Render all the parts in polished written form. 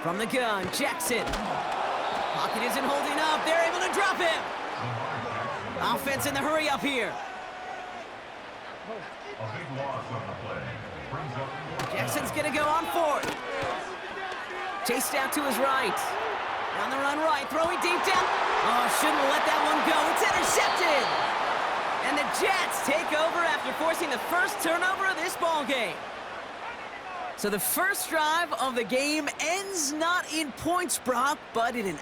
From the gun, Jackson. Pocket isn't holding up. They're able to drop him. Offense in the hurry up here. Jackson's going to go on fourth. Chased out to his right. On the run right, throwing deep down. Oh, shouldn't let that one go. It's intercepted. And the Jets take over after forcing the first turnover of this ball game. So the first drive of the game ends not in points, Brock, but in an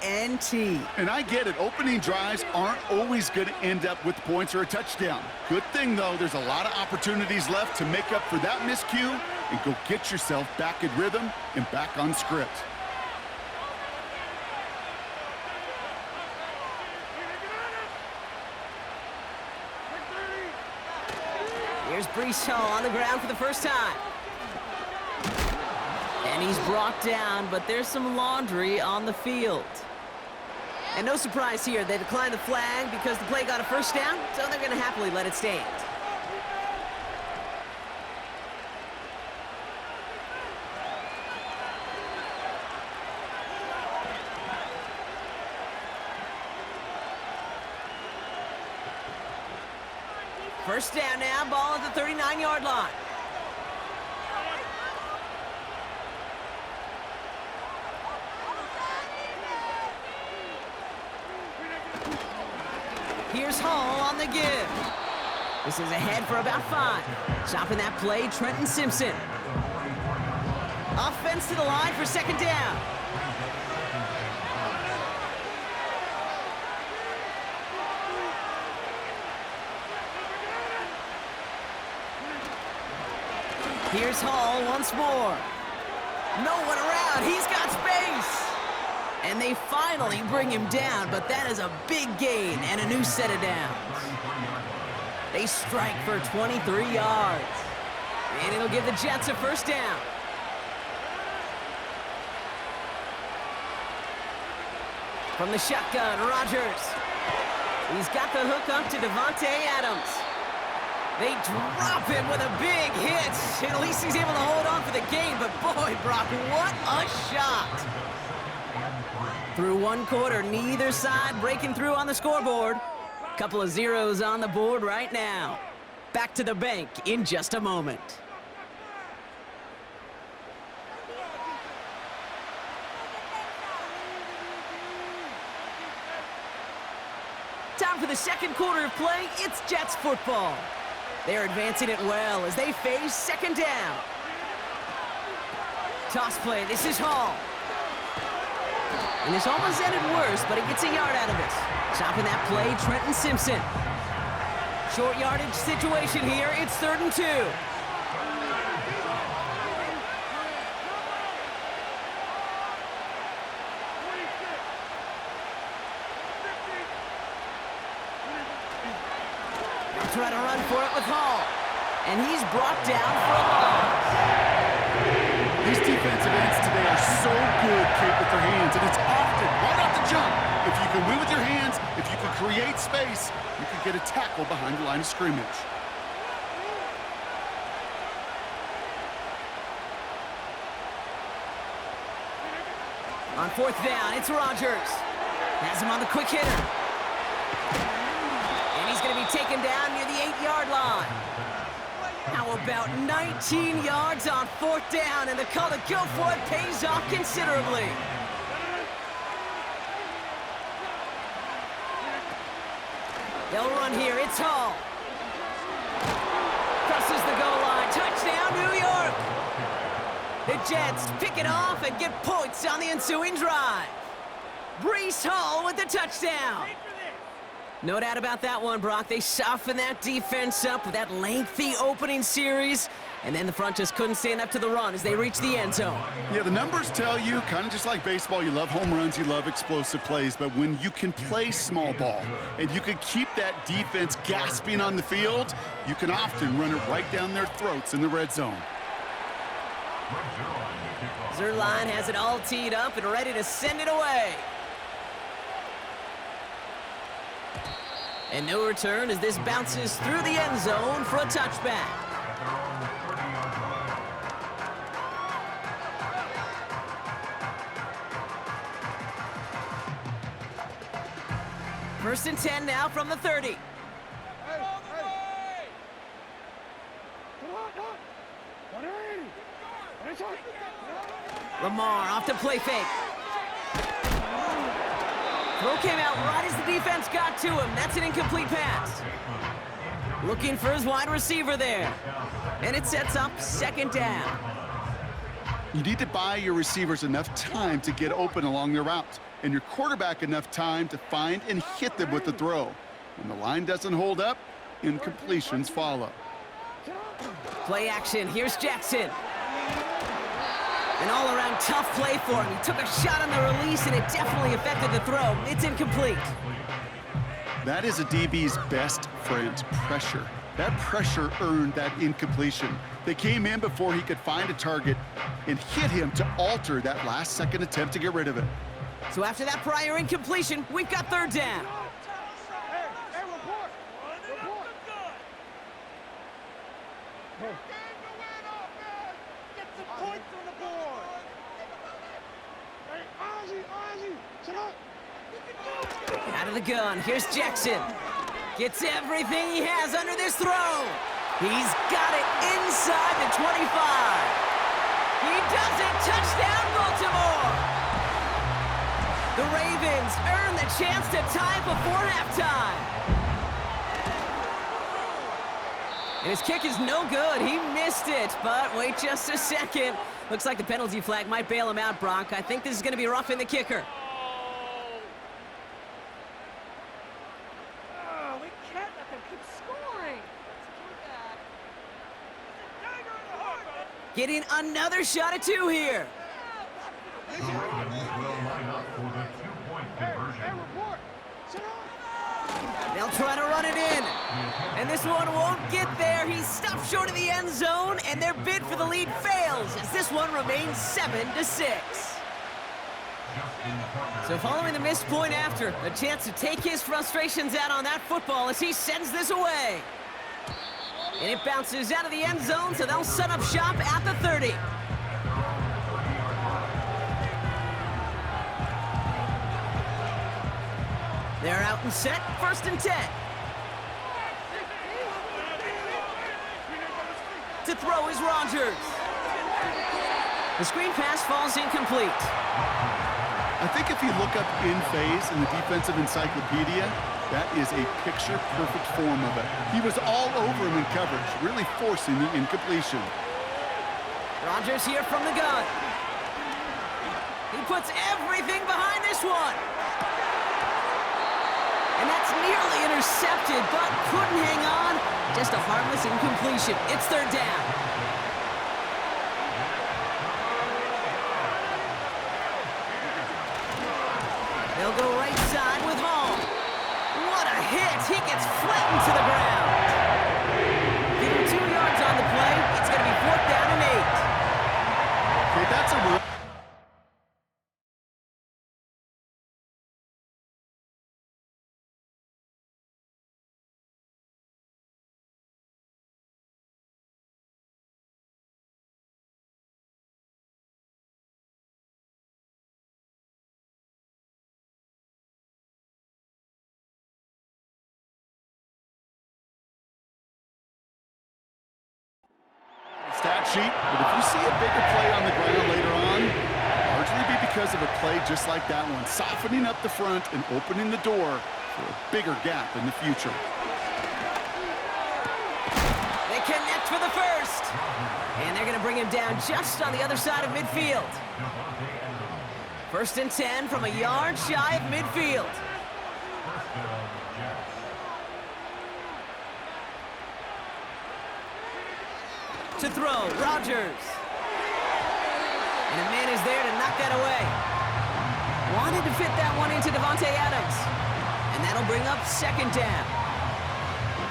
INT. And I get it. Opening drives aren't always going to end up with points or a touchdown. Good thing, though, there's a lot of opportunities left to make up for that miscue and go get yourself back in rhythm and back on script. Here's Breece Hall on the ground for the first time. And he's brought down, but there's some laundry on the field. And no surprise here, they declined the flag because the play got a first down, so they're going to happily let it stand. First down now, ball at the 39-yard line. Here's Hall on the give. This is ahead for about 5. Stopping that play, Trenton Simpson. Offense to the line for second down. Here's Hall once more. No one around. He's got space. And they finally bring him down, but that is a big gain and a new set of downs. They strike for 23 yards. And it'll give the Jets a first down. From the shotgun, Rodgers. He's got the hook up to Devontae Adams. They drop him with a big hit. At least he's able to hold on for the game, but boy, Brock, what a shot. Through one quarter, neither side breaking through on the scoreboard. Couple of zeros on the board right now. Back to the bank in just a moment. Time for the second quarter of play. It's Jets football. They're advancing it well as they face second down. Toss play. This is Hall. And this almost ended worse, but he gets a yard out of it. Stopping that play, Trenton Simpson. Short yardage situation here. It's 3rd and 2. They'll try to run for it with Hall. And he's brought down for a loss. These defensive ends today are so good, Kate, with their hands, and it's often right off the jump. If you can win with your hands, if you can create space, you can get a tackle behind the line of scrimmage. On 4th down, it's Rodgers. Has him on the quick hitter. And he's going to be taken down near the 8-yard line. How about 19 yards on 4th down, and the call to go for it pays off considerably. They'll run here. It's Hall. Crosses the goal line. Touchdown, New York. The Jets pick it off and get points on the ensuing drive. Breece Hall with the touchdown. No doubt about that one, Brock. They softened that defense up with that lengthy opening series, and then the front just couldn't stand up to the run as they reached the end zone. Yeah, the numbers tell you, kind of just like baseball, you love home runs, you love explosive plays, but when you can play small ball and you can keep that defense gasping on the field, you can often run it right down their throats in the red zone. Zerline has it all teed up and ready to send it away. And no return as this bounces through the end zone for a touchback. First and 10 now from the 30. Lamar off to play fake. Throw came out right as the defense got to him. That's an incomplete pass. Looking for his wide receiver there. And it sets up second down. You need to buy your receivers enough time to get open along their route, and your quarterback enough time to find and hit them with the throw. When the line doesn't hold up, incompletions follow. Play action. Here's Jackson. An all-around tough play for him. He took a shot on the release, and it definitely affected the throw. It's incomplete. That is a DB's best friend, pressure. That pressure earned that incompletion. They came in before he could find a target and hit him to alter that last-second attempt to get rid of it. So after that prior incompletion, we've got third down. Out of the gun, here's Jackson. Gets everything he has under this throw. He's got it inside the 25. He does it, touchdown Baltimore. The Ravens earn the chance to tie before halftime. And his kick is no good. He missed it, but wait just a second. Looks like the penalty flag might bail him out, Brock. I think this is going to be roughing the kicker. Getting another shot at two here. They'll try to run it in. And this one won't get there. He's stopped short of the end zone, and their bid for the lead fails as this one remains 7-6. So following the missed point after, a chance to take his frustrations out on that football as he sends this away. And it bounces out of the end zone, so they'll set up shop at the 30. They're out and set, first and 10. To throw is Rodgers. The screen pass falls incomplete. I think if you look up in phase in the defensive encyclopedia, that is a picture-perfect form of it. He was all over him in coverage, really forcing the incompletion. Rodgers here from the gun. He puts everything behind this one. And that's nearly intercepted, but couldn't hang on. Just a harmless incompletion. It's third down. They'll go right side with Hall. What a hit! He gets flattened to the ground. Give him 2 yards on the play. It's going to be fourth down and 8. Okay, that's a rule. Stat sheet, but if you see a bigger play on the ground later on, largely be because of a play just like that one, softening up the front and opening the door for a bigger gap in the future. They connect for the first. And they're going to bring him down just on the other side of midfield. First and 10 from a yard shy of midfield. To throw, Rodgers. And a man is there to knock that away. Wanted to fit that one into Davante Adams. And that'll bring up second down.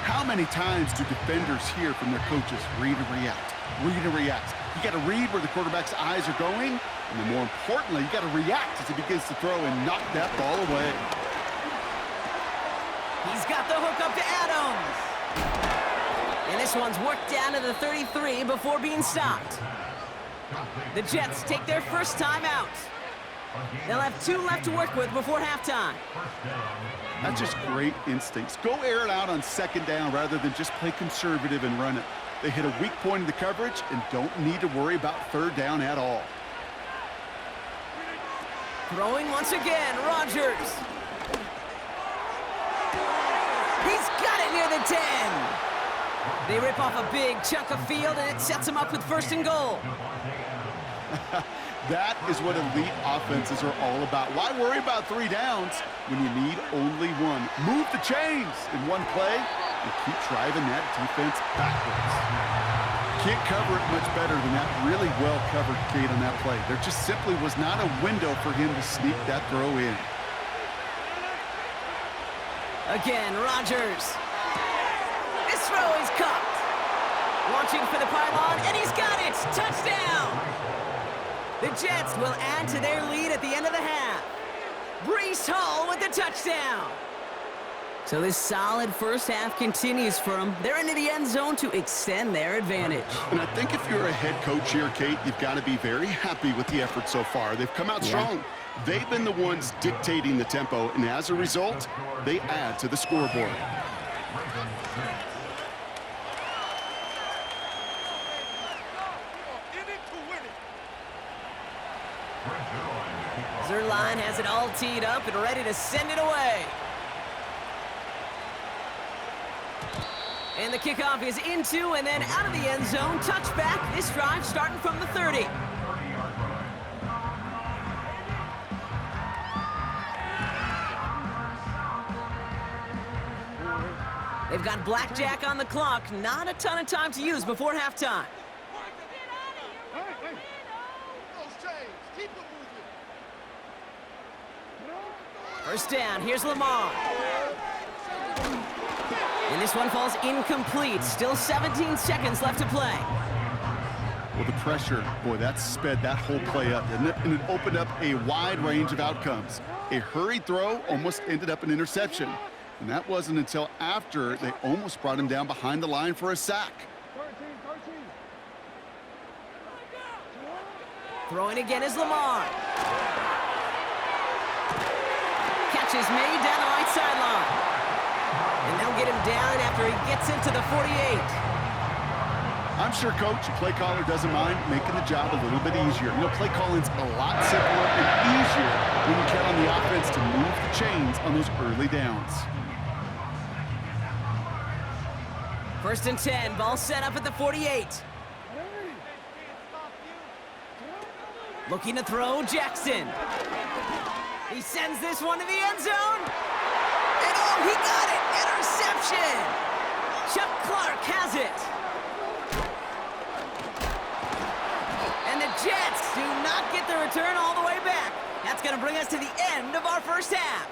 How many times do defenders hear from their coaches, read and react, read and react? You got to read where the quarterback's eyes are going, and then more importantly, you got to react as he begins to throw and knock that ball away. He's got the hook up to Adams. And this one's worked down to the 33 before being stopped. The Jets take their first time out. They'll have 2 left to work with before halftime. That's just great instincts. Go air it out on second down rather than just play conservative and run it. They hit a weak point in the coverage and don't need to worry about third down at all. Throwing once again, Rodgers. He's got it near the 10. They rip off a big chunk of field, and it sets them up with 1st and goal. That is what elite offenses are all about. Why worry about 3 downs when you need only 1? Move the chains in one play and keep driving that defense backwards. Can't cover it much better than that really well-covered gate on that play. There just simply was not a window for him to sneak that throw in. Again, Rodgers. This throw is caught. Launching for the pylon, and he's got it! Touchdown! The Jets will add to their lead at the end of the half. Breece Hall with the touchdown. So this solid first half continues for them. They're into the end zone to extend their advantage. And I think if you're a head coach here, Kate, you've got to be very happy with the effort so far. They've come out strong. They've been the ones dictating the tempo, and as a result, they add to the scoreboard. Zerline has it all teed up and ready to send it away. And the kickoff is into and then out of the end zone. Touchback. This drive starting from the 30. They've got blackjack on the clock. Not a ton of time to use before halftime. First down, here's Lamar. And this one falls incomplete. Still 17 seconds left to play. Well, the pressure, boy, that sped that whole play up, didn't it? And it opened up a wide range of outcomes. A hurried throw almost ended up an interception. And that wasn't until after they almost brought him down behind the line for a sack. Throwing again is Lamar. Catch is made down the right sideline. And they'll get him down after he gets into the 48. I'm sure coach, play caller doesn't mind making the job a little bit easier. You know, play calling's a lot simpler and easier when you count on the offense to move the chains on those early downs. First and 10, ball set up at the 48. Looking to throw, Jackson. He sends this one to the end zone. And oh, he got it! Interception! Chuck Clark has it. And the Jets do not get the return all the way back. That's going to bring us to the end of our first half.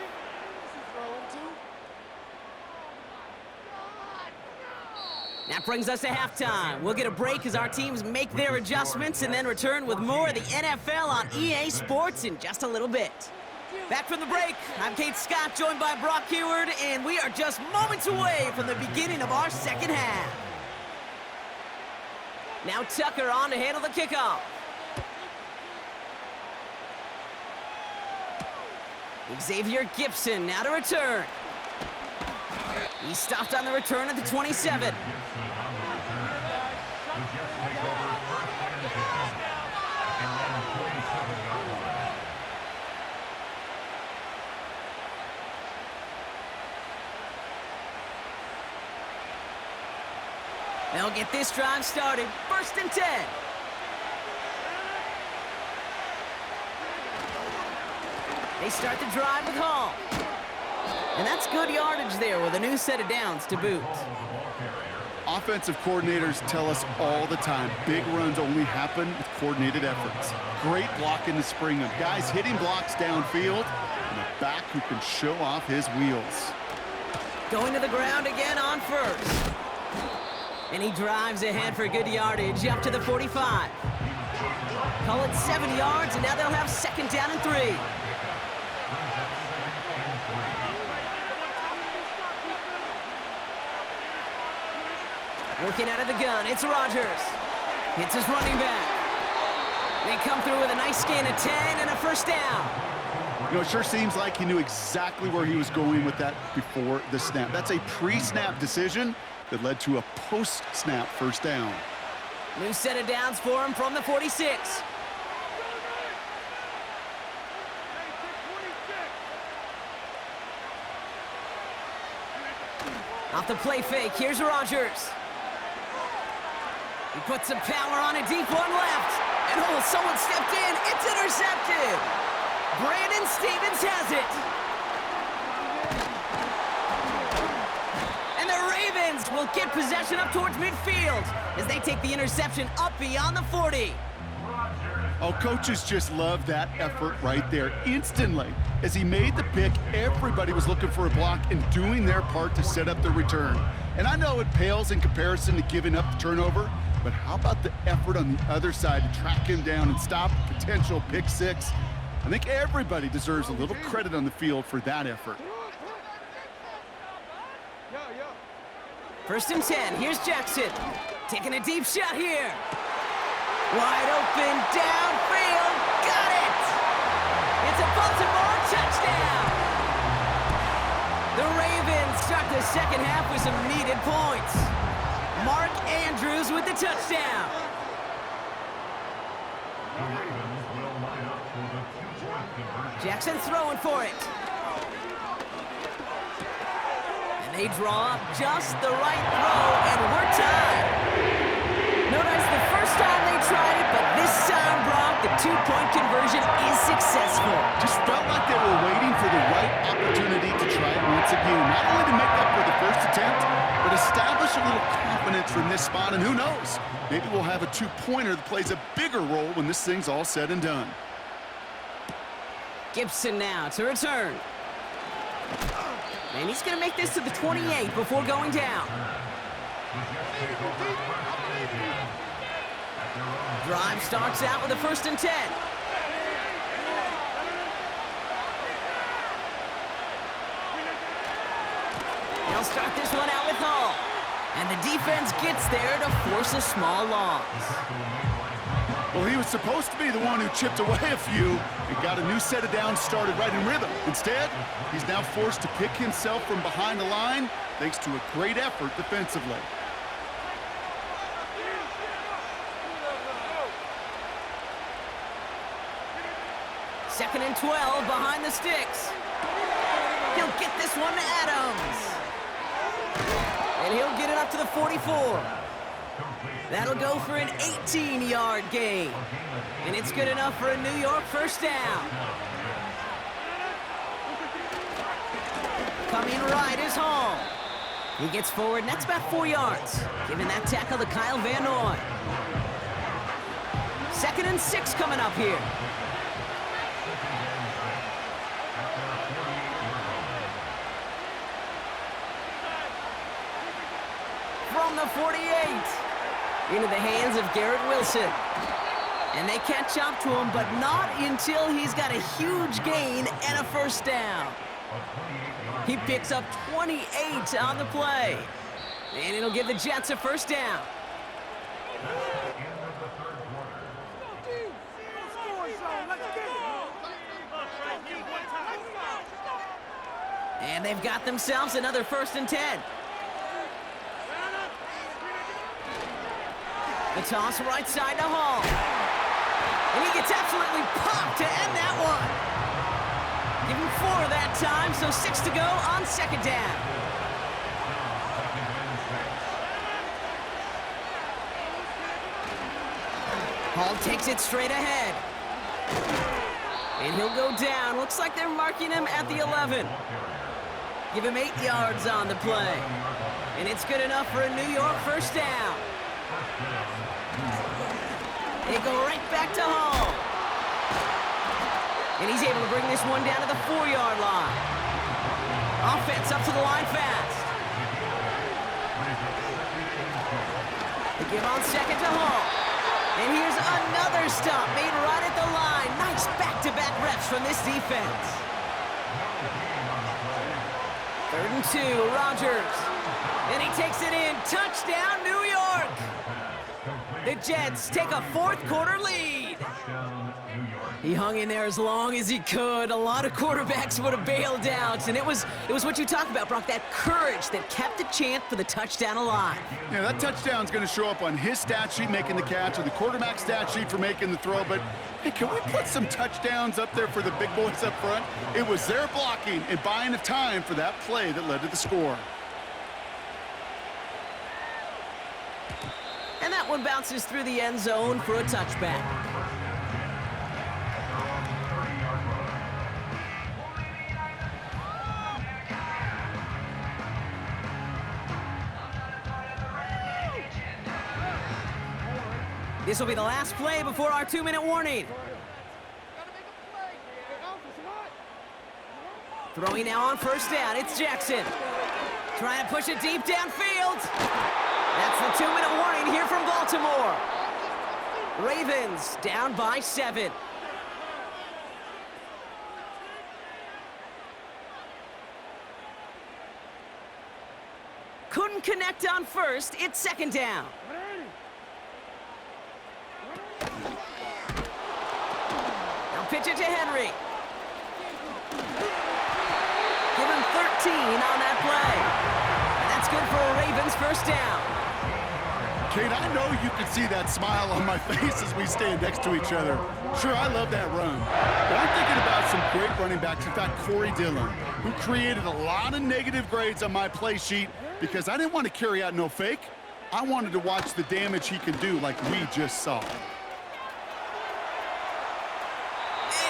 That brings us to halftime. We'll get a break as our teams make their adjustments and then return with more of the NFL on EA Sports in just a little bit. Back from the break, I'm Kate Scott, joined by Brock Heward, and we are just moments away from the beginning of our second half. Now Tucker on to handle the kickoff. Xavier Gibson now to return. He stopped on the return at the 27. They'll get this drive started. First and 10. They start the drive with Hall. And that's good yardage there with a new set of downs to boot. Offensive coordinators tell us all the time, big runs only happen with coordinated efforts. Great blocking to spring them. Guys hitting blocks downfield, and a back who can show off his wheels. Going to the ground again on first. And he drives ahead for good yardage up to the 45. Call it 7 yards, and now they'll have second down and 3. Working out of the gun, it's Rodgers. Hits his running back. They come through with a nice gain of 10 and a first down. You know, it sure seems like he knew exactly where he was going with that before the snap. That's a pre-snap decision that led to a post-snap first down. New set of downs for him from the 46. Off the play fake, here's Rodgers. He puts some power on a deep one left. And oh, someone stepped in. It's intercepted. Brandon Stevens has it. And the Ravens will get possession up towards midfield as they take the interception up beyond the 40. Oh, coaches just love that effort right there. Instantly, as he made the pick, everybody was looking for a block and doing their part to set up the return. And I know it pales in comparison to giving up the turnover, but how about the effort on the other side to track him down and stop a potential pick six? I think everybody deserves a little credit on the field for that effort. First and 10, here's Jackson. Taking a deep shot here. Wide open, downfield, got it! It's a Baltimore touchdown! The Ravens start the second half with some needed points. Mark Andrews with the touchdown. Jackson throwing for it. And they draw up just the right throw, and we're tied. Notice the first time they tried it, but this time, Brock, the two-point conversion is successful. Just felt like they were waiting for the right opportunity to try it once again. Not only to make up for the first attempt, but establish a little confidence from this spot. And who knows, maybe we'll have a two-pointer that plays a bigger role when this thing's all said and done. Gibson now to return. And he's going to make this to the 28 before going down. Drive starts out with a first and 10. They'll start this one out with Hall. And the defense gets there to force a small loss. Well, he was supposed to be the one who chipped away a few and got a new set of downs started right in rhythm. Instead, he's now forced to pick himself from behind the line thanks to a great effort defensively. Second and 12 behind the sticks. He'll get this one to Adams. And he'll get it up to the 44. That'll go for an 18-yard gain. And it's good enough for a New York first down. Coming right is Hall. He gets forward, and that's about 4 yards. Giving that tackle to Kyle Van Noy. Second and 6 coming up here. From the 48. Into the hands of Garrett Wilson. And they catch up to him, but not until he's got a huge gain and a first down. He picks up 28 on the play. And it'll give the Jets a first down. And they've got themselves another first and 10. The toss right side to Hall. And he gets absolutely popped to end that one. Give him 4 that time, so 6 to go on second down. Hall takes it straight ahead. And he'll go down. Looks like they're marking him at the 11. Give him 8 yards on the play. And it's good enough for a New York first down. They go right back to Hall. And he's able to bring this one down to the 4-yard line. Offense up to the line fast. They give on second to Hall. And here's another stop made right at the line. Nice back-to-back reps from this defense. 3rd and 2, Rodgers. And he takes it in. Touchdown, New York! The Jets take a 4th quarter lead. lead. He hung in there as long as he could. A lot of quarterbacks would have bailed out, and it was what you talked about, Brock, that courage that kept the chance for the touchdown alive. Yeah, that touchdown's going to show up on his stat sheet making the catch or the quarterback stat sheet for making the throw, but hey, can we put some touchdowns up there for the big boys up front? It was their blocking and buying the time for that play that led to the score. And that one bounces through the end zone for a touchback. This will be the last play before our 2-minute warning. Throwing now on first down, it's Jackson. Trying to push it deep downfield. That's the 2-minute warning here from Baltimore. Ravens down by 7. Couldn't connect on first, it's second down. Now pitch it to Henry. Give him 13 on that play. And that's good for a Ravens first down. Kate, I know you can see that smile on my face as we stand next to each other. Sure, I love that run. But I'm thinking about some great running backs. In fact, Corey Dillon, who created a lot of negative grades on my play sheet because I didn't want to carry out no fake. I wanted to watch the damage he can do like we just saw. And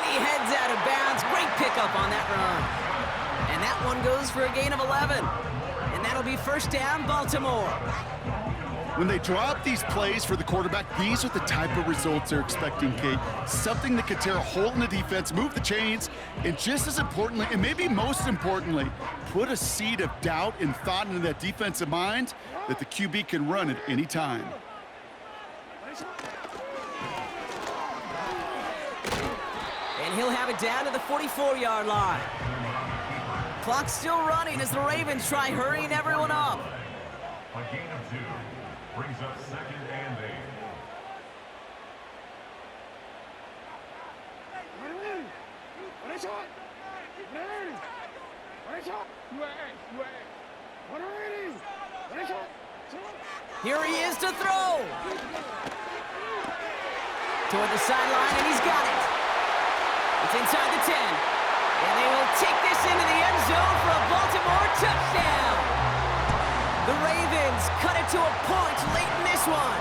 he heads out of bounds. Great pickup on that run. And that one goes for a gain of 11. And that'll be first down, Baltimore. When they draw up these plays for the quarterback, these are the type of results they're expecting, Kate. Something that could tear a hole in the defense, move the chains, and just as importantly, and maybe most importantly, put a seed of doubt and thought into that defensive mind that the QB can run at any time. And he'll have it down to the 44-yard line. Clock's still running as the Ravens try hurrying everyone up. A gain of 2 brings up second and 8. Here he is to throw. Toward the sideline, and he's got it. It's inside the 10. And they will take this into the end zone for a Baltimore touchdown. The Ravens cut it to a point late in this one.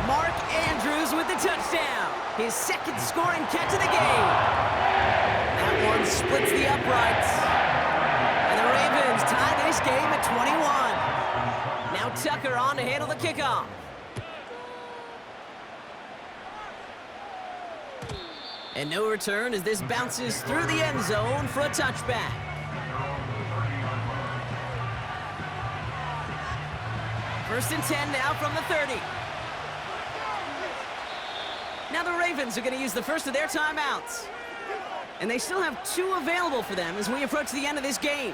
Mark Andrews with the touchdown. His second scoring catch of the game. That one splits the uprights. And the Ravens tie this game at 21. Now Tucker on to handle the kickoff. And no return as this bounces through the end zone for a touchback. First and 10 now from the 30. Now the Ravens are going to use the first of their timeouts. And they still have 2 available for them as we approach the end of this game.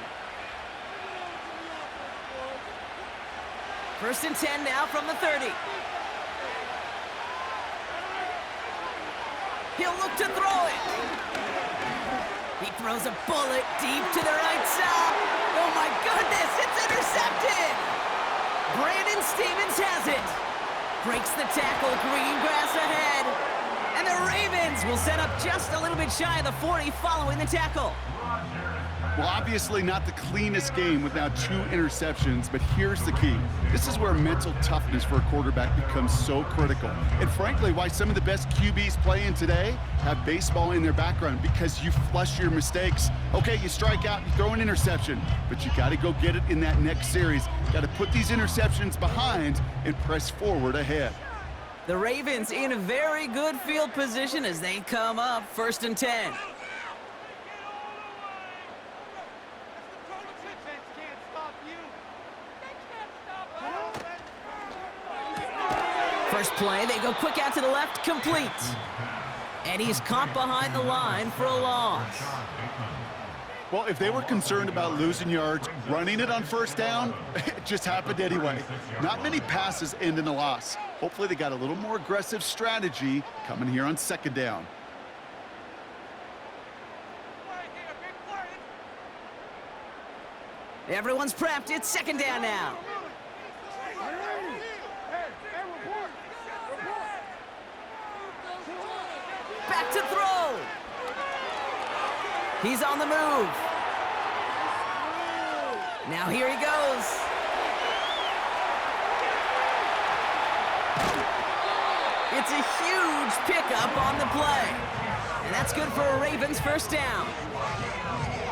First and 10 now from the 30. He'll look to throw it. He throws a bullet deep to the right side. Oh my goodness, it's intercepted. Brandon Stevens has it. Breaks the tackle, green grass ahead. And the Ravens will set up just a little bit shy of the 40 following the tackle. Well, obviously not the cleanest game with now 2 interceptions, but here's the key. This is where mental toughness for a quarterback becomes so critical. And frankly, why some of the best QBs playing today have baseball in their background, because you flush your mistakes. Okay, you strike out, you throw an interception, but you got to go get it in that next series. Got to put these interceptions behind and press forward ahead. The Ravens in a very good field position as they come up first and 10. First play, they go quick out to the left, complete. And he's caught behind the line for a loss. Well, if they were concerned about losing yards Running it on first down, it just happened anyway. Not many passes end in a loss. Hopefully they got a little more aggressive strategy coming here on second down. Everyone's prepped. It's second down now. Back to throw. He's on the move. Now here he goes. It's a huge pickup on the play. And that's good for a Ravens first down.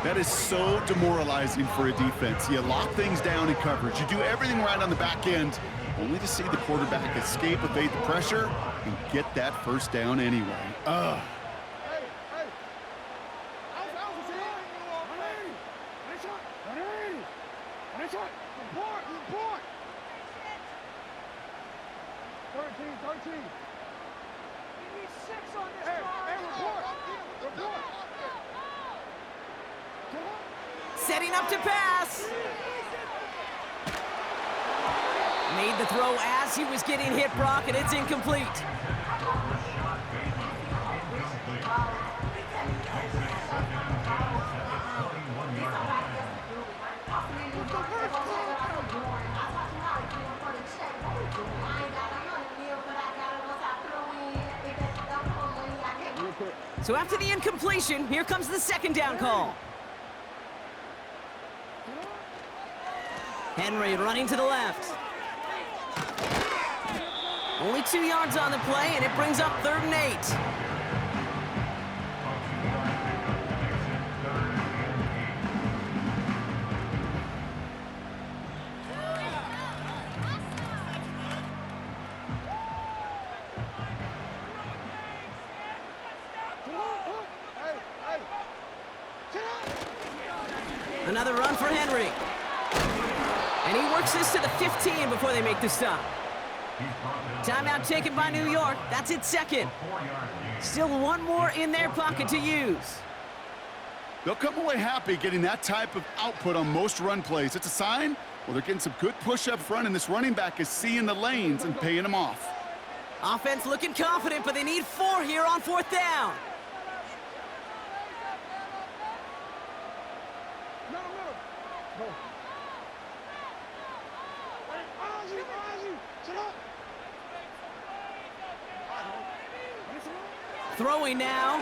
That is so demoralizing for a defense. You lock things down in coverage. You do everything right on the back end, only to see the quarterback escape, evade the pressure, and get that first down anyway. Ugh. Setting up to pass. Made the throw as he was getting hit, Brock, and it's incomplete. So after the incompletion, here comes the second down call. Henry running to the left. Only 2 yards on the play, and it brings up 3rd and 8. Another run for Henry. And he works this to the 15 before they make the stop. Timeout taken by New York. That's its second. Still one more in their pocket to use. They'll come away happy getting that type of output on most run plays. It's a sign, well, they're getting some good push up front, and this running back is seeing the lanes and paying them off. Offense looking confident, but they need 4 here on 4th down. Throwing now.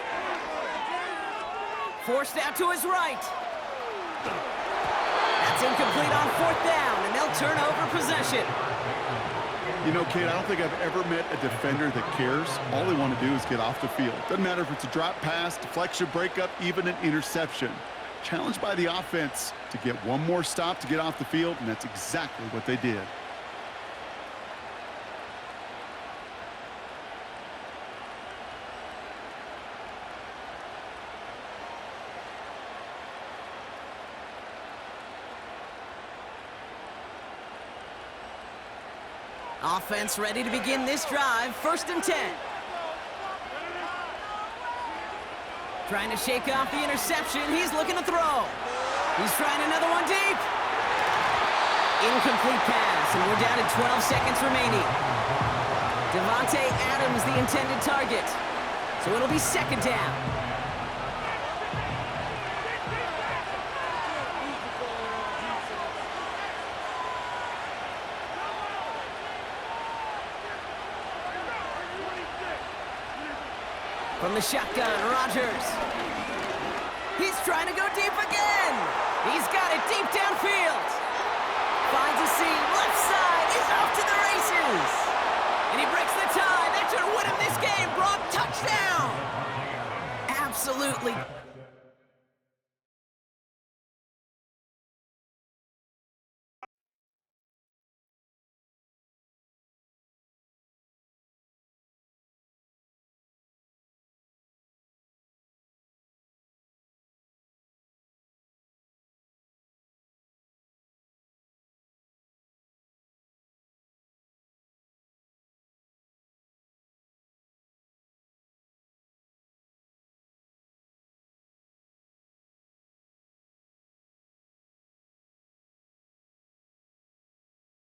Forced out to his right. That's incomplete on 4th down, and they'll turn over possession. You know, kid, I don't think I've ever met a defender that cares. All they want to do is get off the field. Doesn't matter if it's a drop pass, deflection, breakup, even an interception. Challenged by the offense to get one more stop to get off the field, and that's exactly what they did. Offense ready to begin this drive. 1st and 10. Trying to shake off the interception. He's looking to throw. He's trying another one deep. Incomplete pass, and we're down to 12 seconds remaining. Davante Adams, the intended target. So it'll be 2nd down. From the shotgun, Rodgers. He's trying to go deep again. He's got it deep downfield. Finds a seam, left side. He's off to the races. And he breaks the tie. That should win him this game. Brock, touchdown. Absolutely